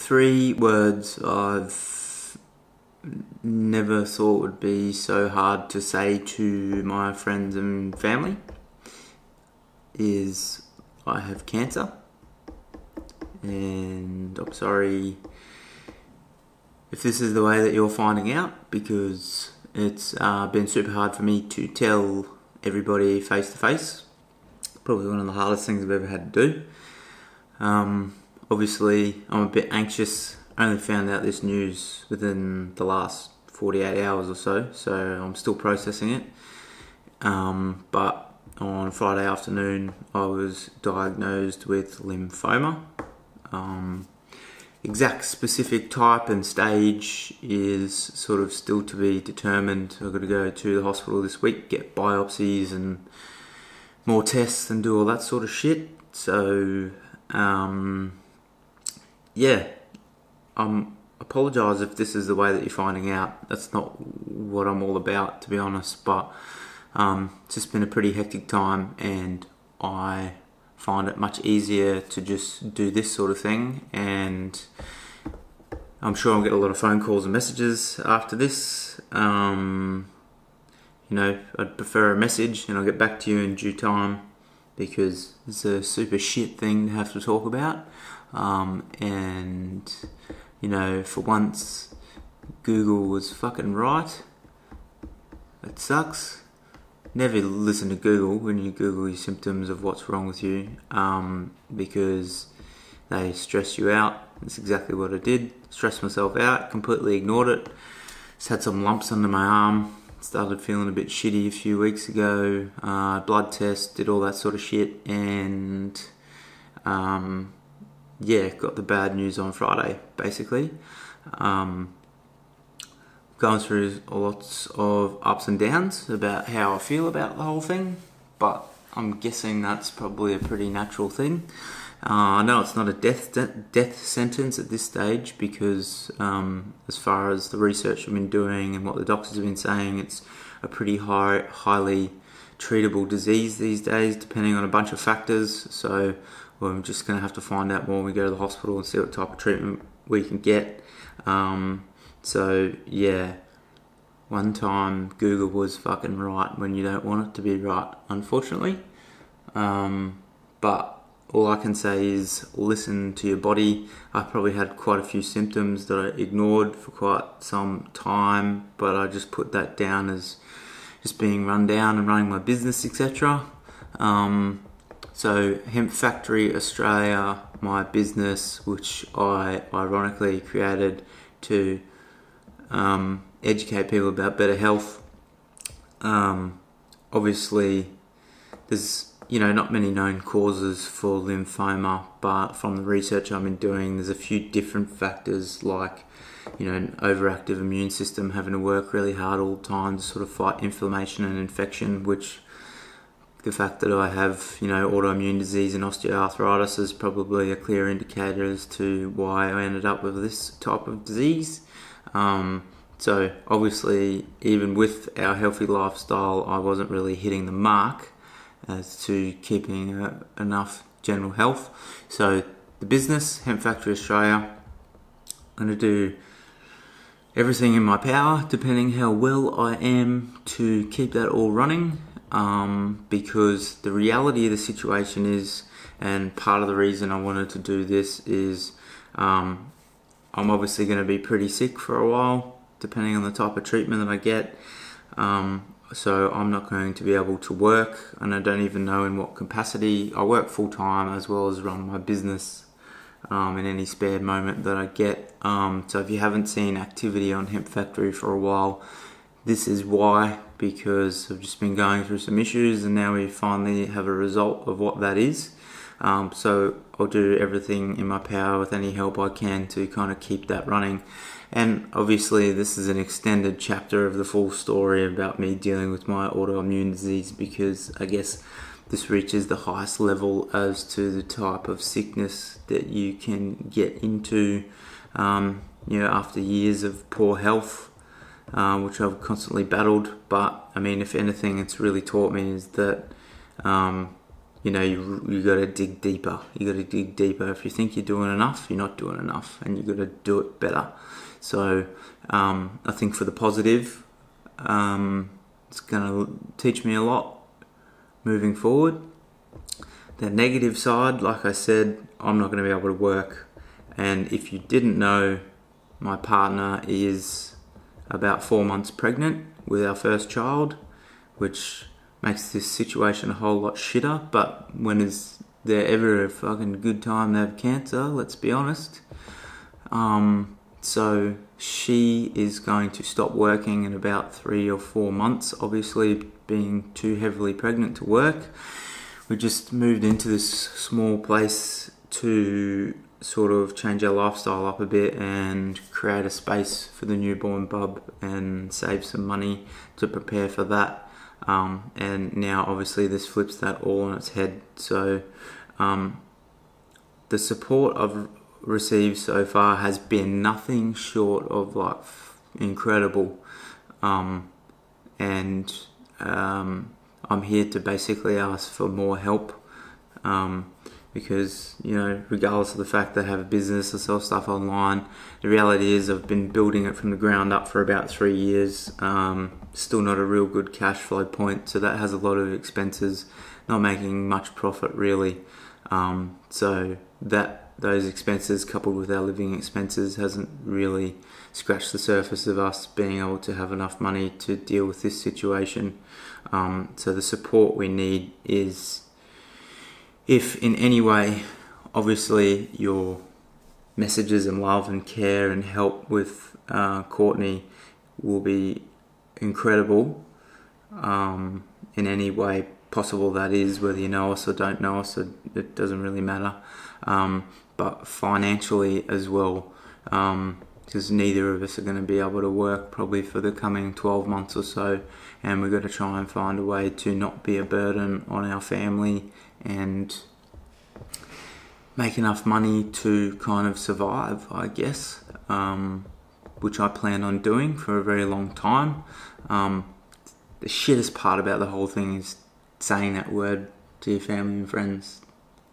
Three words I've never thought would be so hard to say to my friends and family is I have cancer, and I'm sorry if this is the way that you're finding out, because it's been super hard for me to tell everybody face to face. Probably one of the hardest things I've ever had to do. Obviously, I'm a bit anxious. I only found out this news within the last 48 hours or so I'm still processing it. But on Friday afternoon, I was diagnosed with lymphoma. Exact specific type and stage is sort of still to be determined. I've got to go to the hospital this week, get biopsies and more tests and do all that sort of shit. So, yeah, apologise if this is the way that you're finding out. That's not what I'm all about, to be honest, but it's just been a pretty hectic time, and I find it much easier to just do this sort of thing, and I'm sure I'll get a lot of phone calls and messages after this. You know, I'd prefer a message and I'll get back to you in due time, because it's a super shit thing to have to talk about. And, you know, for once, Google was fucking right. It sucks. Never listen to Google when you Google your symptoms of what's wrong with you, because they stress you out. That's exactly what I did. Stressed myself out, completely ignored it. Just had some lumps under my arm. Started feeling a bit shitty a few weeks ago. Blood test, did all that sort of shit, and yeah, got the bad news on Friday, basically. Going through lots of ups and downs about how I feel about the whole thing, but I'm guessing that's probably a pretty natural thing. I know it's not a death sentence at this stage, because as far as the research I've been doing and what the doctors have been saying, it's a pretty highly treatable disease these days, depending on a bunch of factors. So we're just going to have to find out more when we go to the hospital and see what type of treatment we can get. So yeah, one time Google was fucking right when you don't want it to be right, unfortunately. But all I can say is listen to your body. I probably had quite a few symptoms that I ignored for quite some time, but I just put that down as just being run down and running my business, etc. So Hemp Factory Australia, my business, which I ironically created to educate people about better health. Obviously, there's not many known causes for lymphoma, but from the research I've been doing, there's a few different factors, like an overactive immune system having to work really hard all the time to sort of fight inflammation and infection, which the fact that I have autoimmune disease and osteoarthritis is probably a clear indicator as to why I ended up with this type of disease. So obviously, even with our healthy lifestyle, I wasn't really hitting the mark as to keeping enough general health. So the business, Hemp Factory Australia, I'm going to do everything in my power, depending how well I am, to keep that all running, because the reality of the situation is, and part of the reason I wanted to do this is, I'm obviously going to be pretty sick for a while, depending on the type of treatment that I get. So I'm not going to be able to work, and I don't even know in what capacity. I work full time as well as run my business in any spare moment that I get. So if you haven't seen activity on Hemp Factory for a while, this is why, because I've just been going through some issues, and now we finally have a result of what that is. So I'll do everything in my power with any help I can to kind of keep that running. And obviously this is an extended chapter of the full story about me dealing with my autoimmune disease, because I guess this reaches the highest level as to the type of sickness that you can get into after years of poor health, which I've constantly battled. But I mean, if anything, it's really taught me is that you got to dig deeper. You got to dig deeper. If you think you're doing enough, you're not doing enough, and you got to do it better. So I think for the positive, it's going to teach me a lot moving forward. The negative side, like I said, I'm not going to be able to work. And if you didn't know, my partner is about 4 months pregnant with our first child, which makes this situation a whole lot shitter. But when is there ever a fucking good time to have cancer? Let's be honest. So she is going to stop working in about 3 or 4 months, obviously being too heavily pregnant to work. We just moved into this small place to sort of change our lifestyle up a bit and create a space for the newborn bub and save some money to prepare for that. And now obviously this flips that all on its head. So the support I've received so far has been nothing short of like incredible. And I'm here to basically ask for more help. Because, regardless of the fact that I have a business, I sell stuff online, the reality is I've been building it from the ground up for about 3 years. Still not a real good cash flow point, so that has a lot of expenses, not making much profit really. So those expenses coupled with our living expenses hasn't really scratched the surface of us being able to have enough money to deal with this situation. So the support we need is, if in any way, obviously your messages and love and care and help with Courtney will be incredible in any way possible, that is, whether you know us or don't know us, it doesn't really matter. But financially as well, because neither of us are going to be able to work probably for the coming 12 months or so, and we've got to try and find a way to not be a burden on our family and make enough money to kind of survive, I guess, which I plan on doing for a very long time. The shittest part about the whole thing is saying that word to your family and friends.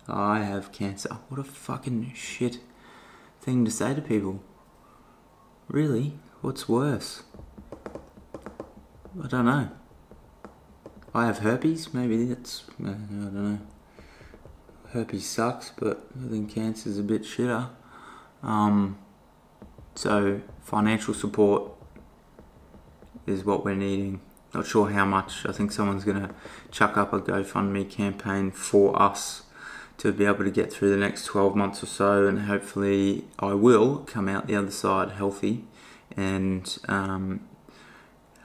I have cancer. What a fucking shit thing to say to people. Really? What's worse? I don't know. I have herpes. Maybe that's... I don't know. Herpes sucks, but I think cancer's a bit shitter. So financial support is what we're needing. Not sure how much. I think someone's going to chuck up a GoFundMe campaign for us to be able to get through the next 12 months or so, and hopefully I will come out the other side healthy, and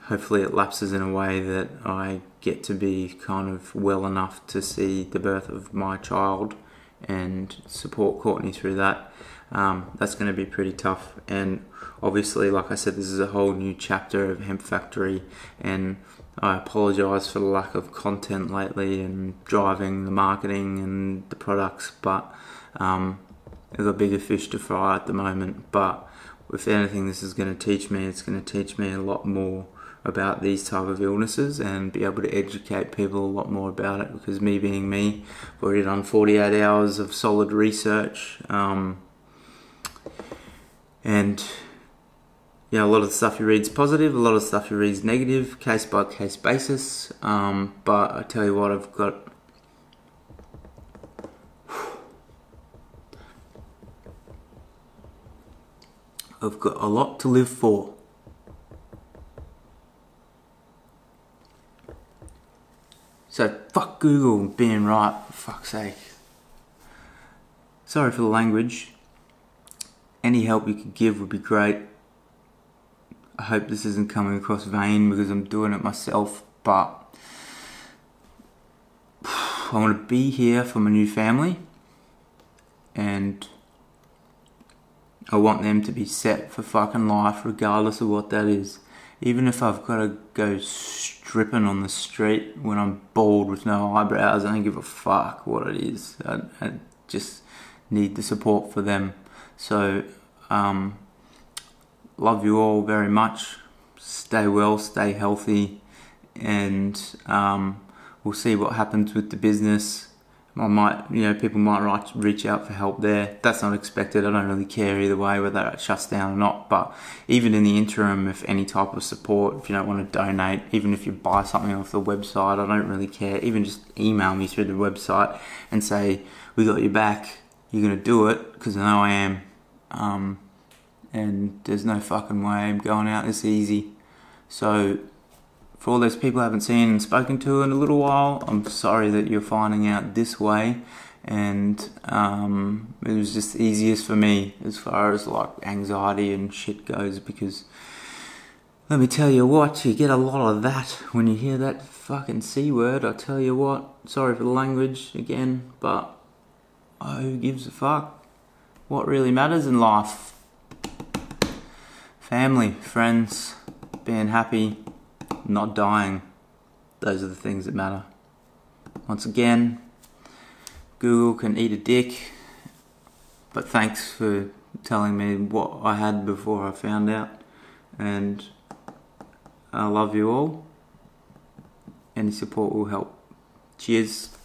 hopefully it lapses in a way that I get to be kind of well enough to see the birth of my child and support Courtney through that. That's going to be pretty tough, and obviously, like I said, this is a whole new chapter of Hemp Factory, and I apologise for the lack of content lately and driving the marketing and the products, but there's a bigger fish to fry at the moment. But if anything this is going to teach me, it's going to teach me a lot more about these type of illnesses and be able to educate people a lot more about it, because me being me, I've already done 48 hours of solid research, and a lot of the stuff you read is positive, a lot of the stuff you read is negative, case by case basis, but I tell you what, I've got a lot to live for. So fuck Google being right, for fuck's sake. Sorry for the language. Any help you could give would be great. I hope this isn't coming across vain because I'm doing it myself, but I want to be here for my new family, and I want them to be set for fucking life regardless of what that is. Even if I've got to go stripping on the street when I'm bald with no eyebrows, I don't give a fuck what it is. I just need the support for them. So, love you all very much. Stay well, stay healthy, and we'll see what happens with the business. people might reach out for help there. That's not expected. I don't really care either way whether it shuts down or not. But even in the interim, if any type of support, if you don't want to donate, even if you buy something off the website, I don't really care. Even just email me through the website and say, we got your back. You're going to do it, because I know I am. And there's no fucking way I'm going out this easy. So for all those people I haven't seen and spoken to in a little while, I'm sorry that you're finding out this way. And it was just easiest for me as far as like anxiety and shit goes, because let me tell you what, you get a lot of that when you hear that fucking C word. I tell you what, sorry for the language again, but who gives a fuck? What really matters in life? Family, friends, being happy, not dying. Those are the things that matter. Once again, Google can eat a dick, but thanks for telling me what I had before I found out, and I love you all. Any support will help. Cheers.